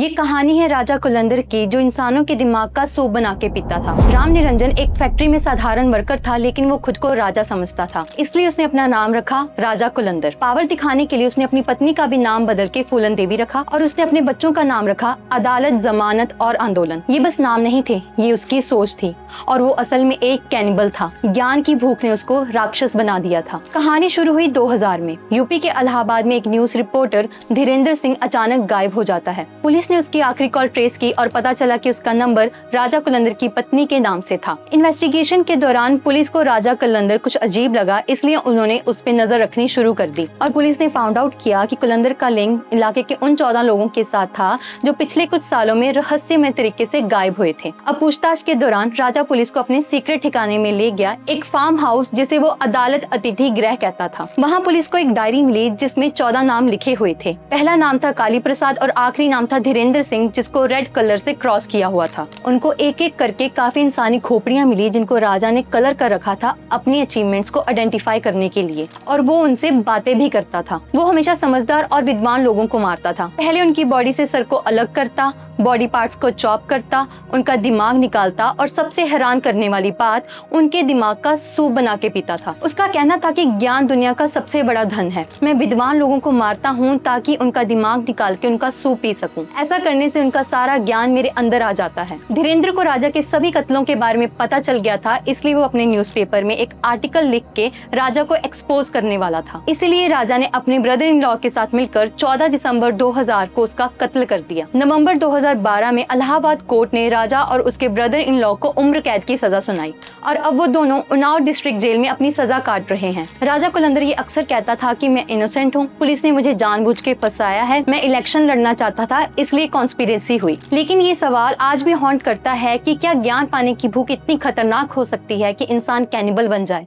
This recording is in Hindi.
ये कहानी है राजा कुलंदर की, जो इंसानों के दिमाग का सूप बना के पीता था। राम निरंजन एक फैक्ट्री में साधारण वर्कर था, लेकिन वो खुद को राजा समझता था, इसलिए उसने अपना नाम रखा राजा कुलंदर। पावर दिखाने के लिए उसने अपनी पत्नी का भी नाम बदल के फूलन देवी रखा और उसने अपने बच्चों का नाम रखा अदालत, जमानत और आंदोलन। ये बस नाम नहीं थे, ये उसकी सोच थी और वो असल में एक कैनिबल था। ज्ञान की भूख ने उसको राक्षस बना दिया था। कहानी शुरू हुई 2000 में। यूपी के इलाहाबाद में एक न्यूज रिपोर्टर धीरेन्द्र सिंह अचानक गायब हो जाता है। पुलिस ने उसकी आखिरी कॉल ट्रेस की और पता चला कि उसका नंबर राजा कुलंदर की पत्नी के नाम से था। इन्वेस्टिगेशन के दौरान पुलिस को राजा कुलंदर कुछ अजीब लगा, इसलिए उन्होंने उस पे नजर रखनी शुरू कर दी और पुलिस ने फाउंड आउट किया कि कुलंदर का लिंक इलाके के उन 14 लोगों के साथ था जो पिछले कुछ सालों में रहस्यमय तरीके से गायब हुए थे। अब पूछताछ के दौरान राजा पुलिस को अपने सीक्रेट ठिकाने में ले गया, एक फार्म हाउस जिसे वो अदालत अतिथि गृह कहता था। वहाँ पुलिस को एक डायरी मिली जिसमें 14 नाम लिखे हुए थे। पहला नाम था काली प्रसाद और आखिरी नाम था धीरेन्द्र सिंह, जिसको रेड कलर से क्रॉस किया हुआ था। उनको एक एक करके काफी इंसानी खोपड़ियां मिली जिनको राजा ने कलर कर रखा था अपनी अचीवमेंट्स को आइडेंटिफाई करने के लिए, और वो उनसे बातें भी करता था। वो हमेशा समझदार और विद्वान लोगों को मारता था। पहले उनकी बॉडी से सर को अलग करता, बॉडी पार्ट्स को चॉप करता, उनका दिमाग निकालता और सबसे हैरान करने वाली बात, उनके दिमाग का सूप बना के पीता था। उसका कहना था कि ज्ञान दुनिया का सबसे बड़ा धन है। मैं विद्वान लोगों को मारता हूँ ताकि उनका दिमाग निकाल के उनका सूप पी सकूं। ऐसा करने से उनका सारा ज्ञान मेरे अंदर आ जाता है। धीरेन्द्र को राजा के सभी कत्लों के बारे में पता चल गया था, इसलिए वो अपने न्यूज़पेपर में एक आर्टिकल लिख के राजा को एक्सपोज करने वाला था। इसीलिए राजा ने अपने ब्रदर इन लॉ के साथ मिलकर 14 दिसंबर 2000 को उसका कत्ल कर दिया। नवंबर 2012 में इलाहाबाद कोर्ट ने राजा और उसके ब्रदर इन लॉ को उम्र कैद की सजा सुनाई और अब वो दोनों उन्नाव डिस्ट्रिक्ट जेल में अपनी सजा काट रहे हैं। राजा कुलंदर ये अक्सर कहता था कि मैं इनोसेंट हूँ, पुलिस ने मुझे जानबूझ के फंसाया है, मैं इलेक्शन लड़ना चाहता था इसलिए कॉन्स्पिरेसी हुई। लेकिन ये सवाल आज भी हॉन्ट करता है कि क्या ज्ञान पाने की भूख इतनी खतरनाक हो सकती है कि इंसान कैनिबल बन जाए।